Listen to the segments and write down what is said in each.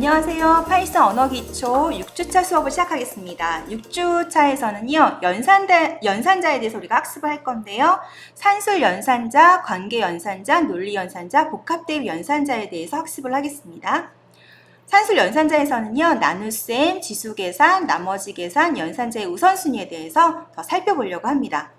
안녕하세요. 파이썬 언어 기초 6주차 수업을 시작하겠습니다. 6주차에서는요, 연산자에 대해서 우리가 학습을 할 건데요. 산술 연산자, 관계 연산자, 논리 연산자, 복합 대입 연산자에 대해서 학습을 하겠습니다. 산술 연산자에서는요, 나눗셈, 지수 계산, 나머지 계산, 연산자의 우선순위에 대해서 더 살펴보려고 합니다.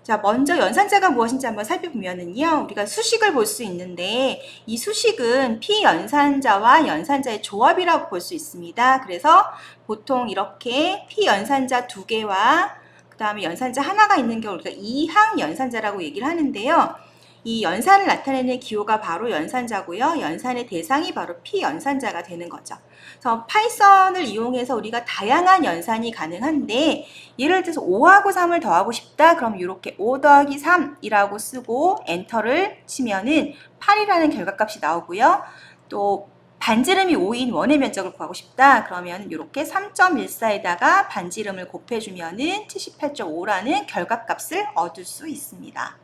자, 먼저 연산자가 무엇인지 한번 살펴보면은요, 우리가 수식을 볼 수 있는데 이 수식은 피연산자와 연산자의 조합이라고 볼 수 있습니다. 그래서 보통 이렇게 피연산자 2개와 그 다음에 연산자 하나가 있는 경우 우리가 이항 연산자라고 얘기를 하는데요. 이 연산을 나타내는 기호가 바로 연산자고요. 연산의 대상이 바로 피연산자가 되는 거죠. 그래서 파이썬을 이용해서 우리가 다양한 연산이 가능한데, 예를 들어서 5하고 3을 더하고 싶다. 그럼 이렇게 5 더하기 3이라고 쓰고 엔터를 치면은 8이라는 결과값이 나오고요. 또 반지름이 5인 원의 면적을 구하고 싶다. 그러면 이렇게 3.14에다가 반지름을 곱해주면은 78.5라는 결과값을 얻을 수 있습니다.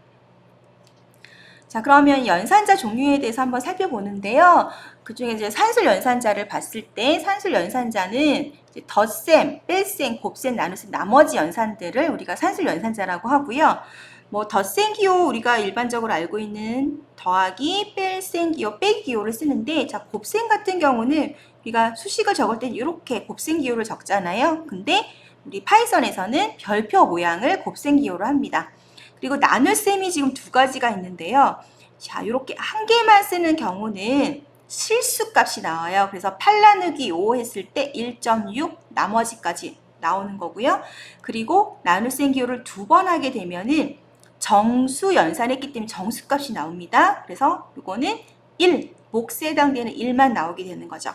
자, 그러면 연산자 종류에 대해서 한번 살펴보는데요. 그 중에 이제 산술 연산자를 봤을 때 산술 연산자는 덧셈, 뺄셈, 곱셈, 나눗셈, 나머지 연산들을 우리가 산술 연산자라고 하고요. 뭐 덧셈 기호 우리가 일반적으로 알고 있는 더하기, 뺄셈 기호, 빼기 기호를 쓰는데, 자, 곱셈 같은 경우는 우리가 수식을 적을 때 이렇게 곱셈 기호를 적잖아요. 근데 우리 파이썬에서는 별표 모양을 곱셈 기호로 합니다. 그리고 나눗셈이 지금 2가지가 있는데요. 자, 이렇게 한 개만 쓰는 경우는 실수값이 나와요. 그래서 8 나누기 5 했을 때 1.6 나머지까지 나오는 거고요. 그리고 나눗셈 기호를 2번 하게 되면은 정수 연산했기 때문에 정수값이 나옵니다. 그래서 이거는 1, 몫에 해당되는 1만 나오게 되는 거죠.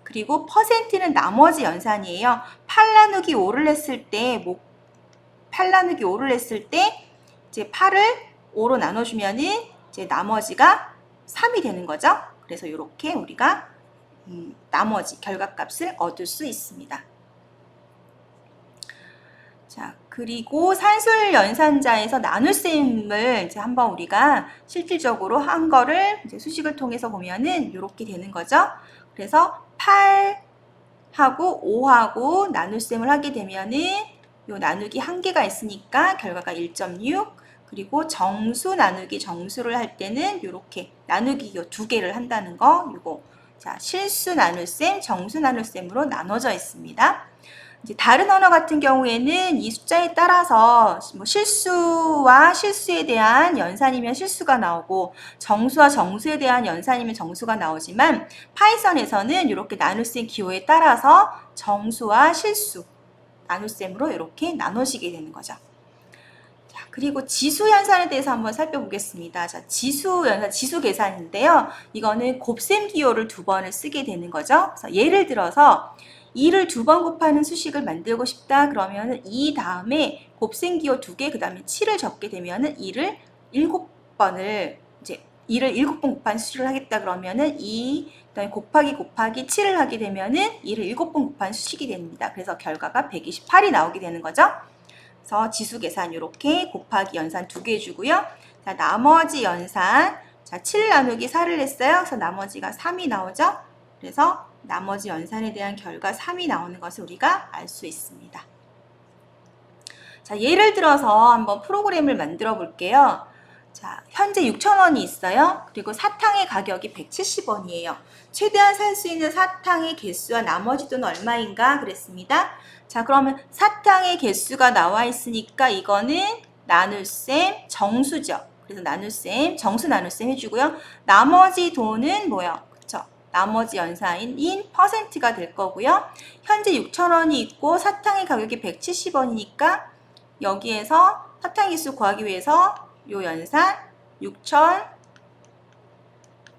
그리고 퍼센트는 나머지 연산이에요. 8 나누기 5를 했을 때 8 나누기 5를 했을 때 이제 8을 5로 나눠주면은 이제 나머지가 3이 되는 거죠. 그래서 이렇게 우리가 나머지 결과값을 얻을 수 있습니다. 자, 그리고 산술 연산자에서 나눗셈을 이제 한번 우리가 실질적으로 한 거를 이제 수식을 통해서 보면은 이렇게 되는 거죠. 그래서 8하고 5하고 나눗셈을 하게 되면은 요 나누기 한 개가 있으니까 결과가 1.6, 그리고 정수 나누기 정수를 할 때는 이렇게 나누기 요 2개를 한다는 거, 요거. 자, 실수 나눗셈, 정수 나눗셈으로 나눠져 있습니다. 이제 다른 언어 같은 경우에는 이 숫자에 따라서 뭐 실수와 실수에 대한 연산이면 실수가 나오고 정수와 정수에 대한 연산이면 정수가 나오지만 파이썬에서는 이렇게 나눗셈 기호에 따라서 정수와 실수 나눗셈으로 이렇게 나눠지게 되는 거죠. 자, 그리고 지수 연산에 대해서 한번 살펴보겠습니다. 자, 지수 연산, 지수 계산인데요. 이거는 곱셈 기호를 2번을 쓰게 되는 거죠. 그래서 예를 들어서 2를 2번 곱하는 수식을 만들고 싶다. 그러면 2 다음에 곱셈 기호 2개, 그 다음에 7을 적게 되면은 2를 7번을 이제 2를 7번 곱하는 수식을 하겠다. 그러면은 2 그다음에 곱하기 7을 하게 되면은 2를 7번 곱한 수식이 됩니다. 그래서 결과가 128이 나오게 되는 거죠. 그래서 지수 계산 이렇게 곱하기 연산 2개 해주고요. 자, 나머지 연산, 자, 7 나누기 4를 했어요. 그래서 나머지가 3이 나오죠. 그래서 나머지 연산에 대한 결과 3이 나오는 것을 우리가 알 수 있습니다. 자, 예를 들어서 한번 프로그램을 만들어 볼게요. 자, 현재 6,000원이 있어요. 그리고 사탕의 가격이 170원이에요. 최대한 살 수 있는 사탕의 개수와 나머지 돈은 얼마인가 그랬습니다. 자, 그러면 사탕의 개수가 나와 있으니까 이거는 나눗셈 정수죠. 그래서 나눗셈, 정수 나눗셈 해주고요. 나머지 돈은 뭐요? 그쵸? 나머지 연산인 퍼센트가 될 거고요. 현재 6,000원이 있고 사탕의 가격이 170원이니까 여기에서 사탕 개수 구하기 위해서 요 연산 6,000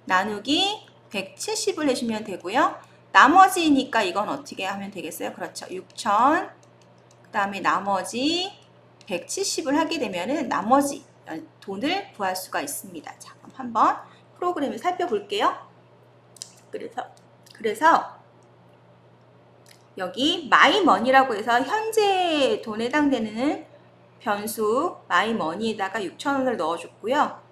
나누기 170을 해주면 되고요. 나머지니까 이건 어떻게 하면 되겠어요? 그렇죠. 6,000 그 다음에 나머지 170을 하게 되면은 나머지 돈을 구할 수가 있습니다. 자, 그럼 한번 프로그램을 살펴볼게요. 그래서 여기 mymoney라고 해서 현재 돈에 해당되는 변수 mymoney에다가 6,000원을 넣어줬고요.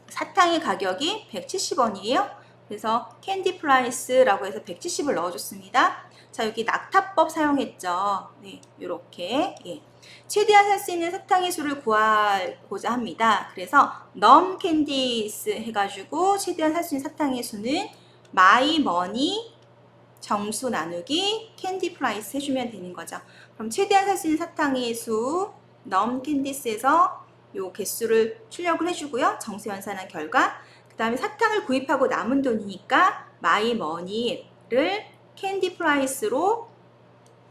사탕의 가격이 170원이에요. 그래서 캔디 프라이스라고 해서 170을 넣어줬습니다. 자, 여기 낙타법 사용했죠. 네, 요렇게. 예. 최대한 살 수 있는 사탕의 수를 구하고자 합니다. 그래서 넘 캔디스 해가지고 최대한 살 수 있는 사탕의 수는 마이 머니 정수 나누기 캔디 프라이스 해주면 되는 거죠. 그럼 최대한 살 수 있는 사탕의 수 넘 캔디스에서 요 개수를 출력을 해주고요. 정수 연산한 결과 그 다음에 사탕을 구입하고 남은 돈이니까 마이 머니를 캔디 프라이스로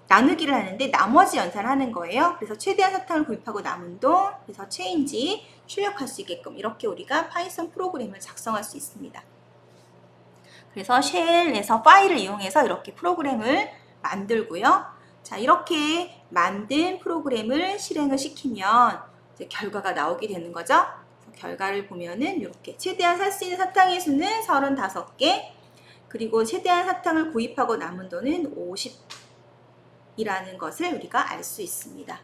나누기를 하는데 나머지 연산을 하는 거예요. 그래서 최대한 사탕을 구입하고 남은 돈, 그래서 체인지 출력할 수 있게끔 이렇게 우리가 파이썬 프로그램을 작성할 수 있습니다. 그래서 쉘에서 파일을 이용해서 이렇게 프로그램을 만들고요. 자, 이렇게 만든 프로그램을 실행을 시키면 이제 결과가 나오게 되는 거죠. 그래서 결과를 보면은 이렇게 최대한 살 수 있는 사탕의 수는 35개, 그리고 최대한 사탕을 구입하고 남은 돈은 50이라는 것을 우리가 알 수 있습니다.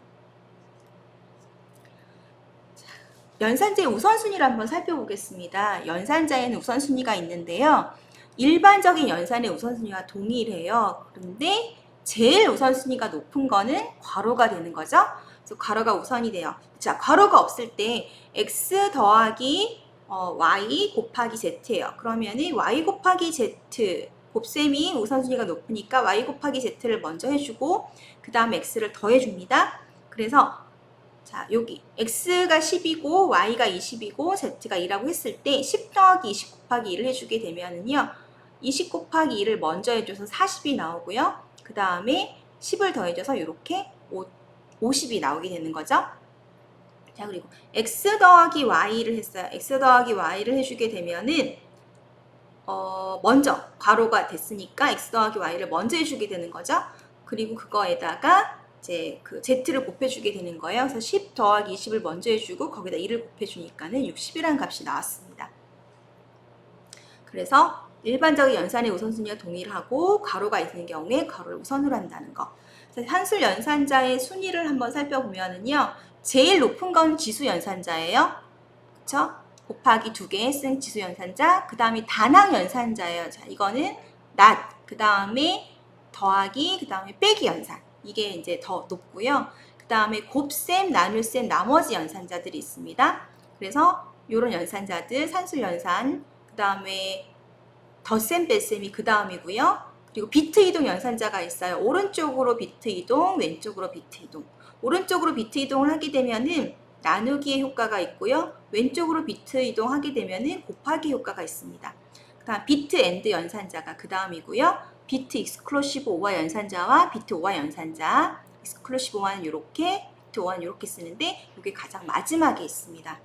연산자의 우선순위를 한번 살펴보겠습니다. 연산자에는 우선순위가 있는데요. 일반적인 연산의 우선순위와 동일해요. 그런데 제일 우선순위가 높은 거는 괄호가 되는 거죠. 그래서 괄호가 우선이 돼요. 자, 괄호가 없을 때 x 더하기 y 곱하기 z예요. 그러면은 y 곱하기 z 곱셈이 우선순위가 높으니까 y 곱하기 z를 먼저 해주고 그 다음 x를 더해줍니다. 그래서 자, 여기 x가 10이고 y가 20이고 z가 2라고 했을 때 10 더하기 20 곱하기 1을 해주게 되면은요 20 곱하기 2를 먼저 해줘서 40이 나오고요. 그 다음에 10을 더해줘서 이렇게 50이 나오게 되는 거죠. 자, 그리고 x 더하기 y를 했어요. x 더하기 y를 해주게 되면은 먼저 괄호가 됐으니까 x 더하기 y를 먼저 해주게 되는 거죠. 그리고 그거에다가 이제 그 z를 곱해주게 되는 거예요. 그래서 10 더하기 20을 먼저 해주고 거기다 1을 곱해주니까는 60이라는 값이 나왔습니다. 그래서 일반적인 연산의 우선순위와 동일하고 괄호가 있는 경우에 괄호를 우선으로 한다는 거. 산술 연산자의 순위를 한번 살펴보면은요. 제일 높은 건 지수 연산자예요. 그쵸? 곱하기 2개 쓴 지수 연산자. 그 다음에 단항 연산자예요. 자, 이거는 낫. 그 다음에 더하기, 그 다음에 빼기 연산. 이게 이제 더 높고요. 그 다음에 곱셈, 나눗셈, 나머지 연산자들이 있습니다. 그래서 이런 연산자들, 산술 연산, 그 다음에 덧셈, 뺄셈이 그 다음이고요. 그리고 비트 이동 연산자가 있어요. 오른쪽으로 비트 이동, 왼쪽으로 비트 이동. 오른쪽으로 비트 이동을 하게 되면은 나누기의 효과가 있고요. 왼쪽으로 비트 이동하게 되면은 곱하기 효과가 있습니다. 그 다음 비트 엔드 연산자가 그 다음이고요. 비트 익스클루시브 오화 연산자와 비트 오화 연산자. 익스클루시브 오화는 이렇게, 비트 오화는 이렇게 쓰는데 이게 가장 마지막에 있습니다.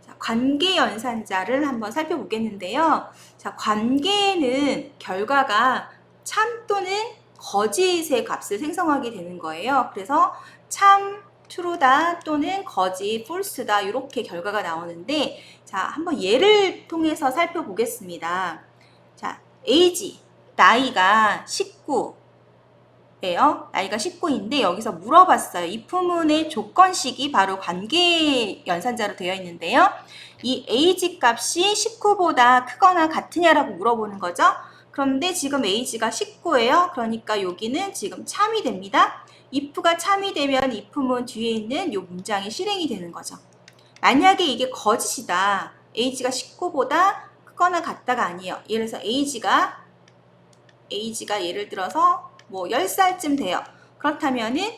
자, 관계 연산자를 한번 살펴보겠는데요. 자, 관계는 결과가 참 또는 거짓의 값을 생성하게 되는 거예요. 그래서 참 true다 또는 거짓 false다 이렇게 결과가 나오는데 자, 한번 예를 통해서 살펴보겠습니다. 자, age 나이가 19예요. 나이가 19인데 여기서 물어봤어요. 이 부문의 조건식이 바로 관계 연산자로 되어 있는데요. 이 age 값이 19보다 크거나 같으냐라고 물어보는 거죠. 그런데 지금 age가 19예요. 그러니까 여기는 지금 참이 됩니다. if가 참이 되면 if문 뒤에 있는 이 문장이 실행이 되는 거죠. 만약에 이게 거짓이다. age가 19보다 크거나 같다가 아니에요. 예를 들어서 age가 예를 들어서 뭐 10살쯤 돼요. 그렇다면은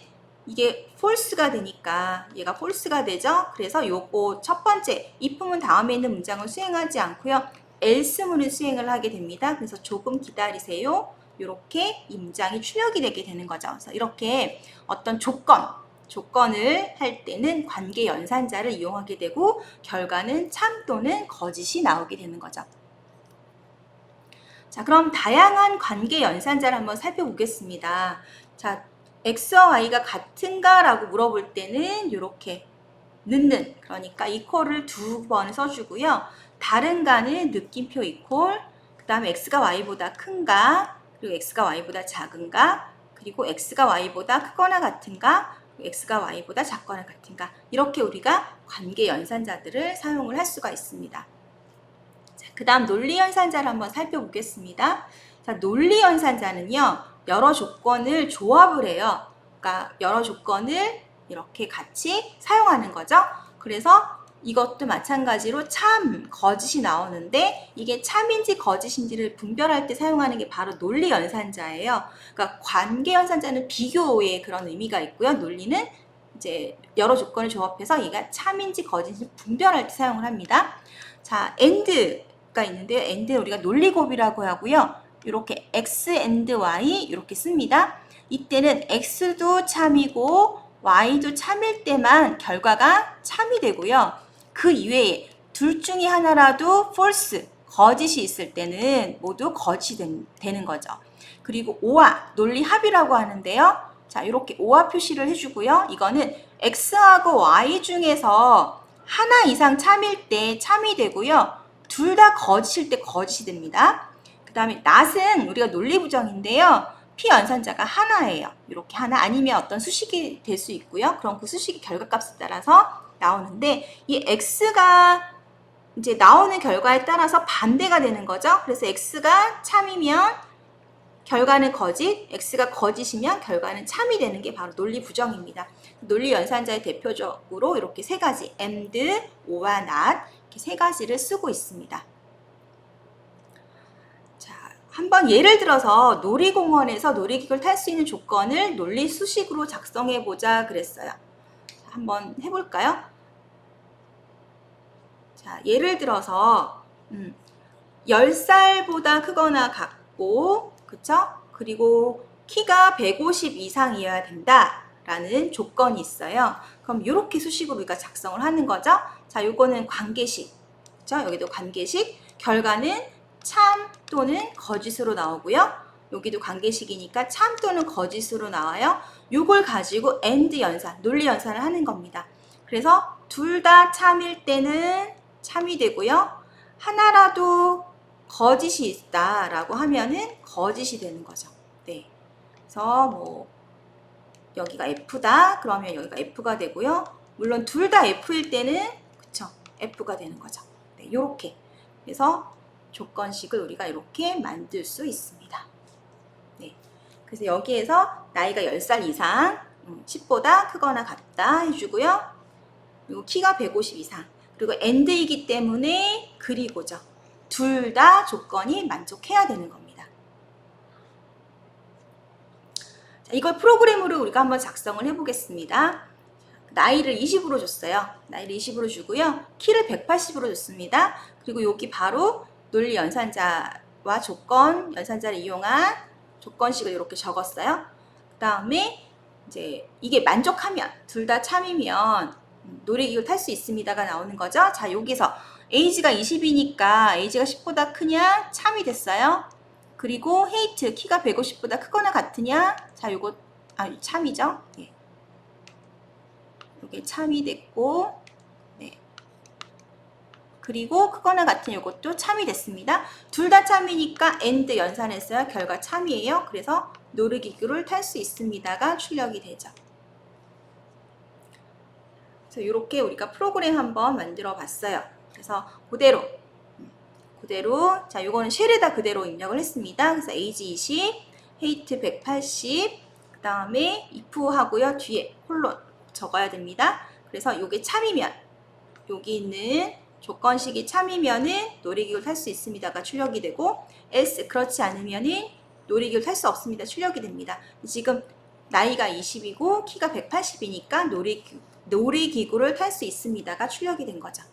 이게 false가 되니까 얘가 false가 되죠. 그래서 요거 첫 번째 if문 다음에 있는 문장을 수행하지 않고요. else문을 수행을 하게 됩니다. 그래서 조금 기다리세요. 이렇게 이 문장이 출력이 되게 되는 거죠. 그래서 이렇게 어떤 조건을 할 때는 관계 연산자를 이용하게 되고 결과는 참 또는 거짓이 나오게 되는 거죠. 자, 그럼 다양한 관계 연산자를 한번 살펴보겠습니다. 자, x와 y가 같은가 라고 물어볼 때는 이렇게 는는, 그러니까 equal을 2번 써주고요. 다른가는 느낌표 equal, 그 다음에 x가 y보다 큰가, 그리고 x가 y보다 작은가, 그리고 x가 y보다 크거나 같은가, x가 y보다 작거나 같은가, 이렇게 우리가 관계 연산자들을 사용을 할 수가 있습니다. 그 다음 논리연산자를 한번 살펴보겠습니다. 자, 논리연산자는요, 여러 조건을 조합을 해요. 그러니까 여러 조건을 이렇게 같이 사용하는 거죠. 그래서 이것도 마찬가지로 참, 거짓이 나오는데 이게 참인지 거짓인지를 분별할 때 사용하는 게 바로 논리연산자예요. 그러니까 관계연산자는 비교의 그런 의미가 있고요. 논리는 이제 여러 조건을 조합해서 얘가 참인지 거짓인지 분별할 때 사용을 합니다. 자, and가 있는데요. and는 우리가 논리곱이라고 하고요. 이렇게 x and y 이렇게 씁니다. 이때는 x도 참이고 y도 참일 때만 결과가 참이 되고요. 그 이외에 둘 중에 하나라도 false, 거짓이 있을 때는 모두 거짓이 되는 거죠. 그리고 오화, 논리합이라고 하는데요. 자, 이렇게 오화 표시를 해주고요. 이거는 x하고 y 중에서 하나 이상 참일 때 참이 되고요. 둘 다 거짓일 때 거짓이 됩니다. 그 다음에 not은 우리가 논리부정인데요. 피연산자가 하나예요. 이렇게 하나 아니면 어떤 수식이 될 수 있고요. 그럼 그 수식이 결과값에 따라서 나오는데 이 x가 이제 나오는 결과에 따라서 반대가 되는 거죠. 그래서 x가 참이면 결과는 거짓, x가 거짓이면 결과는 참이 되는 게 바로 논리부정입니다. 논리연산자의 대표적으로 이렇게 세 가지 and, or와 not 이렇게 세 가지를 쓰고 있습니다. 자, 한번 예를 들어서 놀이공원에서 놀이기구를 탈 수 있는 조건을 논리수식으로 작성해 보자 그랬어요. 자, 한번 해볼까요? 자, 예를 들어서 10살보다 크거나 같고, 그쵸? 그리고 키가 150 이상이어야 된다 라는 조건이 있어요. 그럼 이렇게 수식으로 우리가 작성을 하는 거죠. 자, 요거는 관계식, 그쵸? 여기도 관계식, 결과는 참 또는 거짓으로 나오고요. 여기도 관계식이니까 참 또는 거짓으로 나와요. 요걸 가지고 and 연산, 논리 연산을 하는 겁니다. 그래서 둘 다 참일 때는 참이 되고요. 하나라도 거짓이 있다라고 하면은 거짓이 되는 거죠. 네. 그래서 뭐 여기가 F다 그러면 여기가 F가 되고요. 물론 둘 다 F일 때는 그쵸? F가 되는 거죠. 네, 요렇게. 그래서 조건식을 우리가 이렇게 만들 수 있습니다. 네. 그래서 여기에서 나이가 10살 이상, 10보다 크거나 같다 해주고요. 그리고 키가 150 이상. 그리고 and이기 때문에 그리고죠. 둘 다 조건이 만족해야 되는 겁니다. 자, 이걸 프로그램으로 우리가 한번 작성을 해보겠습니다. 나이를 20으로 줬어요. 나이를 20으로 주고요. 키를 180으로 줬습니다. 그리고 여기 바로 논리 연산자와 조건 연산자를 이용한 조건식을 이렇게 적었어요. 그 다음에 이제 이게 만족하면 둘 다 참이면 놀이기구를 탈 수 있습니다가 나오는 거죠. 자, 여기서 age가 20이니까 age가 10보다 크냐? 참이 됐어요. 그리고 height, 키가 150보다 크거나 같으냐? 자, 요거 참이죠. 예. 이게 참이 됐고, 네. 그리고 크거나 같은 요것도 참이 됐습니다. 둘 다 참이니까 and 연산했어요. 결과 참이에요. 그래서 놀이기구를 탈 수 있습니다가 출력이 되죠. 그래서 이렇게 우리가 프로그램 한번 만들어 봤어요. 그래서 그대로 자, 요거는 쉘에다 그대로 입력을 했습니다. 그래서 age 20, height 180, 그 다음에 if 하고요. 뒤에 콜론 적어야 됩니다. 그래서 요게 참이면 여기 있는 조건식이 참이면은 놀이기구를 탈 수 있습니다가 출력이 되고 else 그렇지 않으면은 놀이기구를 탈 수 없습니다. 출력이 됩니다. 지금 나이가 20이고 키가 180이니까 놀이기구를 탈 수 있습니다가 출력이 된 거죠.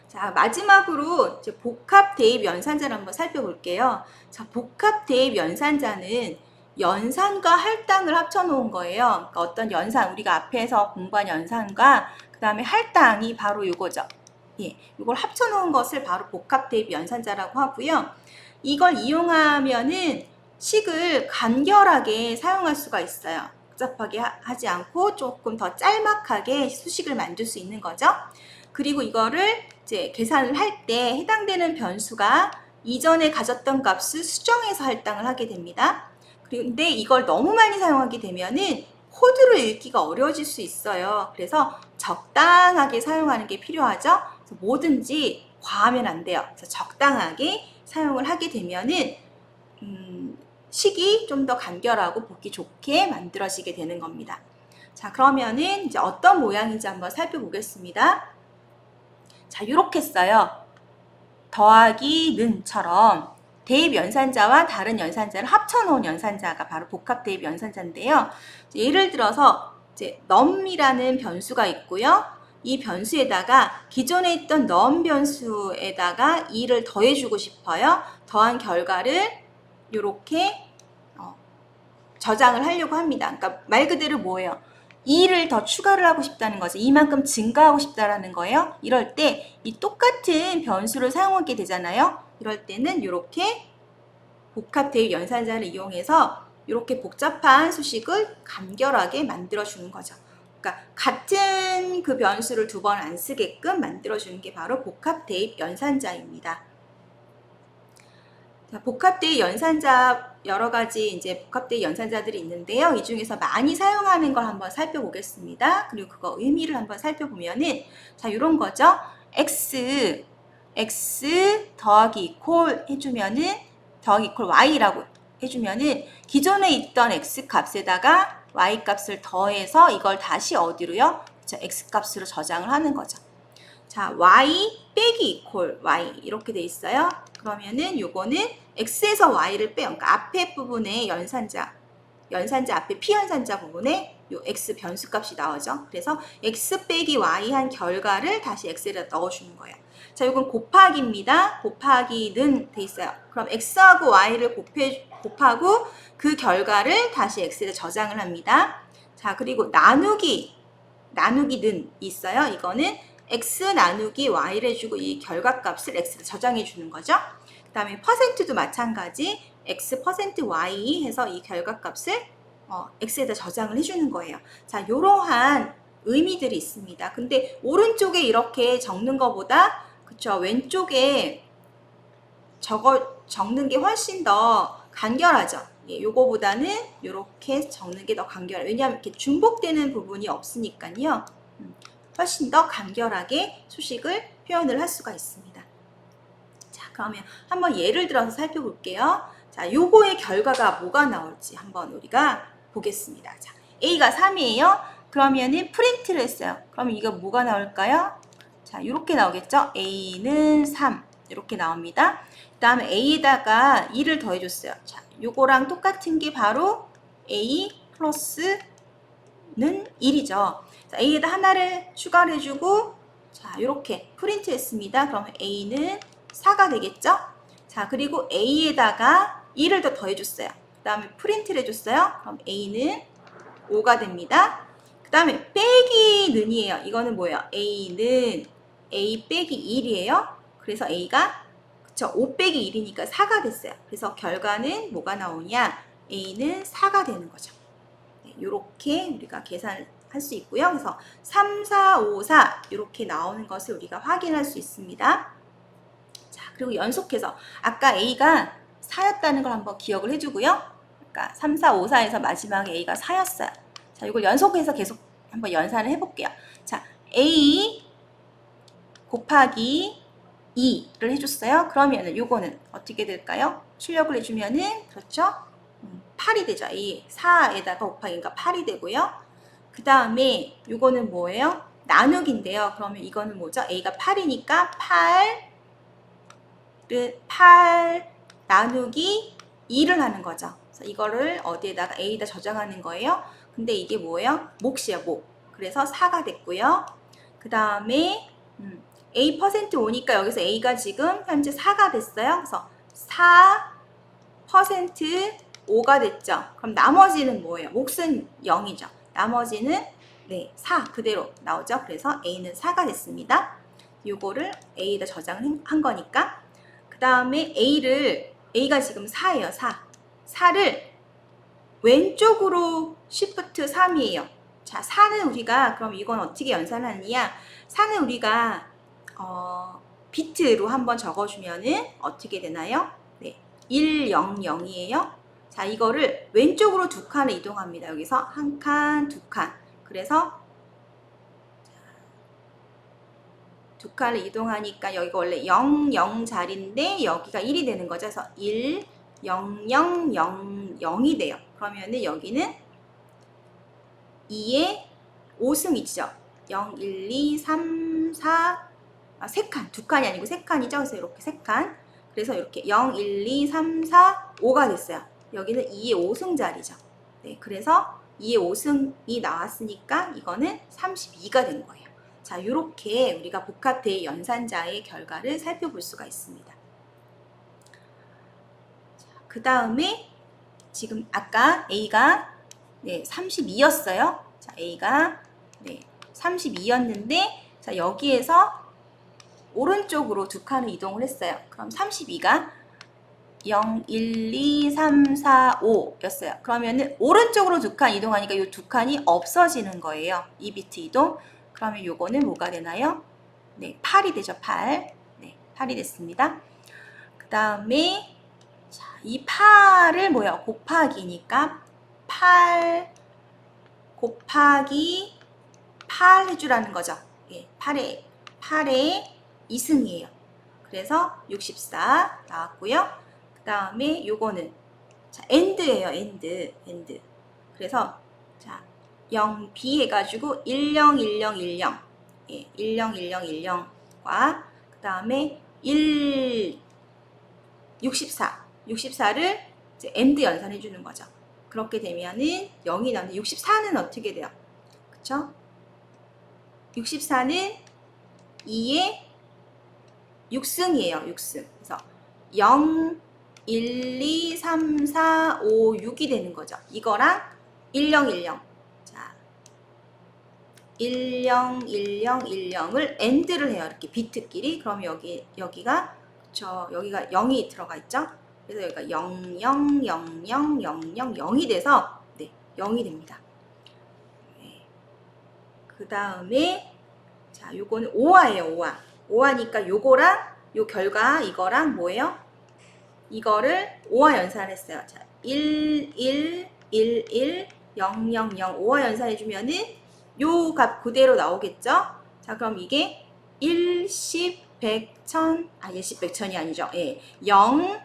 자, 마지막으로 이제 복합 대입 연산자를 한번 살펴볼게요. 자, 복합 대입 연산자는 연산과 할당을 합쳐놓은 거예요. 그러니까 어떤 연산, 우리가 앞에서 공부한 연산과 그 다음에 할당이 바로 이거죠. 예, 이걸 합쳐놓은 것을 바로 복합 대입 연산자라고 하고요. 이걸 이용하면은 식을 간결하게 사용할 수가 있어요. 복잡하게 하지 않고 조금 더 짤막하게 수식을 만들 수 있는 거죠. 그리고 이거를 이제 계산을 할 때 해당되는 변수가 이전에 가졌던 값을 수정해서 할당을 하게 됩니다. 그런데 이걸 너무 많이 사용하게 되면은 코드를 읽기가 어려워질 수 있어요. 그래서 적당하게 사용하는 게 필요하죠. 그래서 뭐든지 과하면 안 돼요. 그래서 적당하게 사용을 하게 되면은 식이 좀 더 간결하고 보기 좋게 만들어지게 되는 겁니다. 자, 그러면은 이제 어떤 모양인지 한번 살펴보겠습니다. 자, 이렇게 써요. 더하기 는처럼 대입 연산자와 다른 연산자를 합쳐놓은 연산자가 바로 복합 대입 연산자인데요. 예를 들어서 이제 num이라는 변수가 있고요. 이 변수에다가 기존에 있던 num 변수에다가 2를 더해주고 싶어요. 더한 결과를 이렇게 저장을 하려고 합니다. 그러니까 말 그대로 뭐예요? 2를 더 추가를 하고 싶다는 거죠. 이만큼 증가하고 싶다라는 거예요. 이럴 때 이 똑같은 변수를 사용하게 되잖아요. 이럴 때는 이렇게 복합 대입 연산자를 이용해서 이렇게 복잡한 수식을 간결하게 만들어주는 거죠. 그러니까 같은 그 변수를 두 번 안 쓰게끔 만들어주는 게 바로 복합 대입 연산자입니다. 자, 복합 대입 연산자 여러 가지 이제 복합 대입 연산자들이 있는데요. 이 중에서 많이 사용하는 걸 한번 살펴보겠습니다. 그리고 그거 의미를 한번 살펴보면은 자, 이런 거죠. x 더하기 이퀄 해주면은 더하기 이퀄 y라고 해주면은 기존에 있던 x 값에다가 y 값을 더해서 이걸 다시 어디로요? 자, x 값으로 저장을 하는 거죠. 자, y 빼기 이퀄 y 이렇게 돼 있어요. 그러면은 요거는 x에서 y를 빼요. 그러니까 앞에 부분에 연산자 앞에 피연산자 부분에 요 x 변수 값이 나오죠. 그래서 x 빼기 y 한 결과를 다시 x에다 넣어주는 거예요. 자, 이건 곱하기입니다. 곱하기는 돼 있어요. 그럼 x하고 y를 곱하고 그 결과를 다시 x에다 저장을 합니다. 자, 그리고 나누기는 있어요. 이거는 x 나누기 y를 해주고 이 결과값을 x에다 저장해 주는 거죠. 그 다음에 퍼센트도 마찬가지 x 퍼센트 y 해서 이 결과값을 x에다 저장을 해주는 거예요. 자, 이러한 의미들이 있습니다. 근데 오른쪽에 이렇게 적는 것보다 그쵸, 왼쪽에 적는 게 훨씬 더 간결하죠. 예, 요거보다는 이렇게 적는 게 더 간결해요. 왜냐하면 이렇게 중복되는 부분이 없으니까요. 훨씬 더 간결하게 수식을 표현을 할 수가 있습니다. 자, 그러면 한번 예를 들어서 살펴볼게요. 자, 요거의 결과가 뭐가 나올지 한번 우리가 보겠습니다. 자, A가 3이에요. 그러면은 프린트를 했어요. 그러면 이거 뭐가 나올까요? 자, 이렇게 나오겠죠? A는 3. 이렇게 나옵니다. 그 다음에 A에다가 2를 더해줬어요. 자, 요거랑 똑같은 게 바로 A 플러스는 1이죠. 자, A에다 하나를 추가를 해주고, 자, 이렇게 프린트 했습니다. 그러면 A는 4가 되겠죠? 자, 그리고 A에다가 2를 더 더해줬어요. 그 다음에 프린트를 해줬어요. 그럼 A는 5가 됩니다. 그 다음에 빼기는이에요. 이거는 뭐예요? A는 A 빼기 1이에요. 그래서 A가 그쵸, 5 빼기 1이니까 4가 됐어요. 그래서 결과는 뭐가 나오냐? A는 4가 되는 거죠. 네, 이렇게 우리가 계산을 할 수 있고요. 그래서 3, 4, 5, 4 이렇게 나오는 것을 우리가 확인할 수 있습니다. 자, 그리고 연속해서 아까 A가 4였다는 걸 한번 기억을 해주고요. 그러니까 3, 4, 5, 4에서 마지막에 A가 4였어요. 자, 이걸 연속해서 계속 한번 연산을 해볼게요. 자, A 곱하기 2를 해줬어요. 그러면은 요거는 어떻게 될까요? 출력을 해주면은 그렇죠? 8이 되죠. 이 4에다가 곱하기가 8이 되고요. 그 다음에 요거는 뭐예요? 나누기인데요. 그러면 이거는 뭐죠? A가 8이니까 8 나누기 2를 하는 거죠. 그래서 이거를 어디에다가 A에다 저장하는 거예요. 근데 이게 뭐예요? 몫이에요, 몫. 그래서 4가 됐고요. 그 다음에 A 퍼센트 5니까 여기서 A가 지금 현재 4가 됐어요. 그래서 4% 5가 됐죠. 그럼 나머지는 뭐예요? 몫은 0이죠. 나머지는 4 그대로 나오죠. 그래서 A는 4가 됐습니다. 요거를 A에다 저장을 한 거니까. 그 다음에 A가 지금 4예요. 4를 왼쪽으로 Shift 3이에요. 자, 4는 우리가 그럼 이건 어떻게 연산하느냐? 4는 우리가 비트로 한번 적어주면은 어떻게 되나요? 100이에요. 자, 이거를 왼쪽으로 2칸을 이동합니다. 여기서 한 칸, 2칸. 그래서 두 칸을 이동하니까 여기가 원래 0, 0 자리인데 여기가 1이 되는 거죠. 그래서 1, 0, 0, 0, 0이 돼요. 그러면은 여기는 2의 5승이죠. 0, 1, 2, 3, 4, 세 칸, 두 칸이 아니고 세 칸이죠. 그래서 이렇게 세 칸. 그래서 이렇게 0, 1, 2, 3, 4, 5가 됐어요. 여기는 2의 5승 자리죠. 네, 그래서 2의 5승이 나왔으니까 이거는 32가 된 거예요. 자, 이렇게 우리가 복합대의 연산자의 결과를 살펴볼 수가 있습니다. 그 다음에 지금 아까 A가 32였어요. 자, A가 32였는데 자, 여기에서 오른쪽으로 두 칸을 이동을 했어요. 그럼 32가 0, 1, 2, 3, 4, 5 였어요. 그러면은 오른쪽으로 두 칸 이동하니까 이 두 칸이 없어지는 거예요. 2비트 이동. 그러면 요거는 뭐가 되나요? 네, 8이 되죠. 8. 네, 8이 됐습니다. 그 다음에 이 8을 뭐야? 곱하기니까 8 곱하기 8 해주라는 거죠. 예, 8에 2승이에요. 그래서 64 나왔고요. 그 다음에 요거는 자, 엔드예요. 엔드. 그래서 자, 0B 해가지고 10, 10, 10. 예, 10, 10, 10과 그 다음에 64를 이제 엔드 연산해 주는 거죠. 그렇게 되면은 0이 나오는데 64는 어떻게 돼요? 그쵸? 64는 2의 6승이에요. 6승. 그래서 0, 1, 2, 3, 4, 5, 6이 되는 거죠. 이거랑 10, 10. 자, 10, 10을 AND를 해요. 이렇게 비트끼리. 그럼 여기가 그쵸? 여기가 0이 들어가 있죠? 그래서 여기가 0, 0, 0, 0, 0, 0, 0이 돼서 0이 됩니다. 네. 그 다음에 자, 요거는 5화예요. 5화. 5화니까 요거랑 요 결과 이거랑 뭐예요? 이거를 5화 연산했어요. 자, 1, 1, 1, 1, 0, 0, 0, 5화 연산해주면은 요 값 그대로 나오겠죠? 자, 그럼 이게 1, 10, 100, 1000, 10, 100, 1000이 아니죠. 예. 0,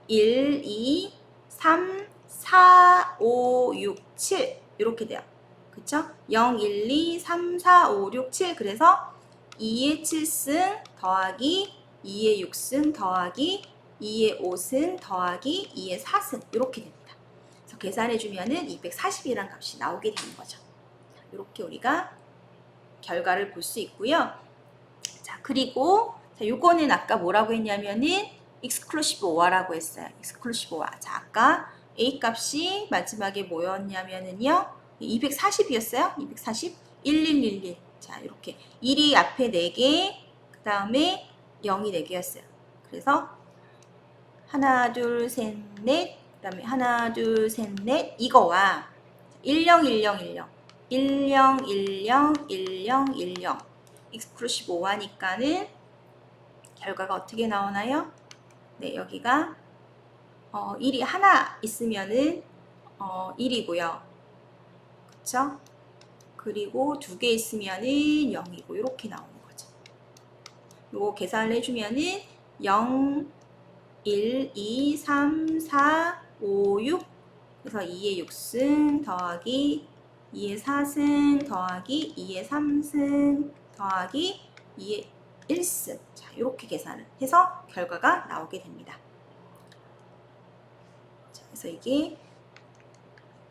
1, 2, 3, 4, 5, 6, 7 이렇게 돼요. 그쵸? 0, 1, 2, 3, 4, 5, 6, 7 그래서 2의 7승 더하기 2의 6승 더하기 2의 5승 더하기 2의 4승 이렇게 됩니다. 그래서 계산해주면은 240이라는 값이 나오게 되는 거죠. 이렇게 우리가 결과를 볼 수 있고요. 자, 그리고 자, 요거는 아까 뭐라고 했냐면은 exclusive OR라고 했어요. exclusive OR. 자, 아까 A 값이 마지막에 뭐였냐면은요. 240이었어요. 240, 1111. 자, 이렇게 1이 앞에 4개, 그 다음에 0이 4개였어요. 그래서 하나, 둘, 셋, 넷, 그 다음에 하나, 둘, 셋, 넷 이거와 10, 10, 10, 10, 10, 10, 10 exclusive OR니까는 결과가 어떻게 나오나요? 네, 여기가 1이 하나 있으면은 1이고요. 그쵸? 그리고 2개 있으면은 0이고 이렇게 나오는 거죠. 요거 계산을 해주면은 0, 1, 2, 3, 4, 5, 6 그래서 2의 6승 더하기 2의 4승 더하기 2의 3승 더하기 2의 1승 자, 이렇게 계산을 해서 결과가 나오게 됩니다. 자, 그래서 이게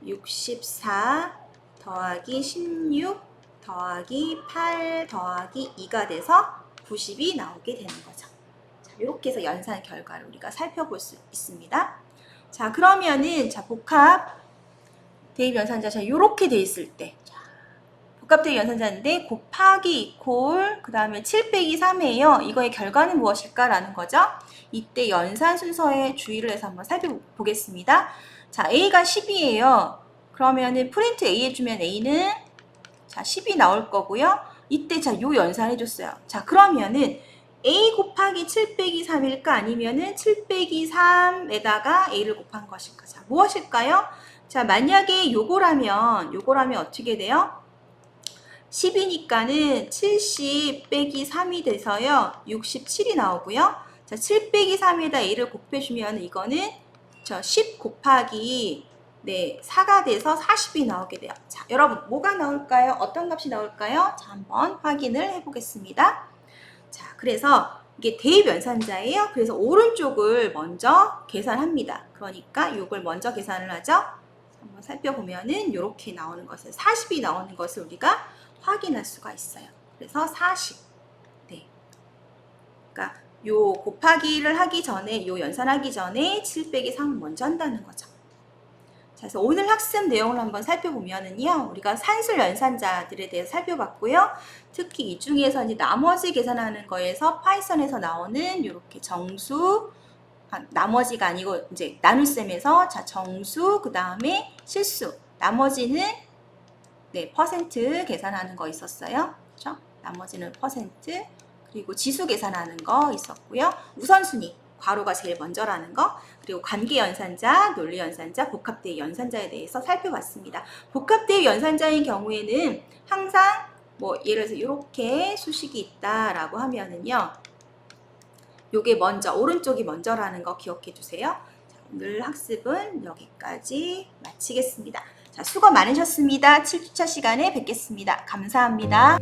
64 더하기 16 더하기 8 더하기 2가 돼서 90이 나오게 되는 거죠. 자, 이렇게 해서 연산 결과를 우리가 살펴볼 수 있습니다. 자, 그러면은 자, 복합 대입 연산자 자, 이렇게 돼 있을 때 복합 대입 연산자인데 곱하기 이퀄 그 다음에 7 빼기 3이에요. 이거의 결과는 무엇일까라는 거죠. 이때 연산 순서에 주의를 해서 한번 살펴보겠습니다. 자, A가 10이에요. 그러면은 프린트 A 해주면 A는 자 10이 나올 거고요. 이때 자 요 연산 해줬어요. 자, 그러면은 A 곱하기 7 빼기 3일까 아니면은 7 빼기 3에다가 A를 곱한 것일까? 자, 무엇일까요? 자, 만약에 요거라면 어떻게 돼요? 10이니까는 70 빼기 3이 돼서요. 67이 나오고요. 자, 7 빼기 3에다 a를 곱해주면 이거는 10 곱하기 4가 돼서 40이 나오게 돼요. 자, 여러분 뭐가 나올까요? 어떤 값이 나올까요? 자, 한번 확인을 해보겠습니다. 자, 그래서 이게 대입연산자예요. 그래서 오른쪽을 먼저 계산합니다. 그러니까 이걸 먼저 계산을 하죠. 한번 살펴보면은 이렇게 나오는 것을 40이 나오는 것을 우리가 확인할 수가 있어요. 그래서 40. 네. 그러니까 요 곱하기를 하기 전에 요 연산하기 전에 7 빼기 3을 먼저 한다는 거죠. 자, 그래서 오늘 학습 내용을 한번 살펴보면은요, 우리가 산술 연산자들에 대해서 살펴봤고요. 특히 이 중에서 이제 나머지 계산하는 거에서 파이썬에서 나오는 이렇게 정수, 나머지가 아니고 이제 나눗셈에서 자 정수 그 다음에 실수, 나머지는 퍼센트 계산하는 거 있었어요. 그렇죠? 나머지는 퍼센트, 그리고 지수 계산하는 거 있었고요. 우선순위, 괄호가 제일 먼저라는 거, 그리고 관계연산자, 논리연산자, 복합대입 연산자에 대해서 살펴봤습니다. 복합대입 연산자인 경우에는 항상 예를 들어서 이렇게 수식이 있다라고 하면은요, 요게 먼저, 오른쪽이 먼저라는 거 기억해 주세요. 자, 오늘 학습은 여기까지 마치겠습니다. 자, 수고 많으셨습니다. 7주차 시간에 뵙겠습니다. 감사합니다.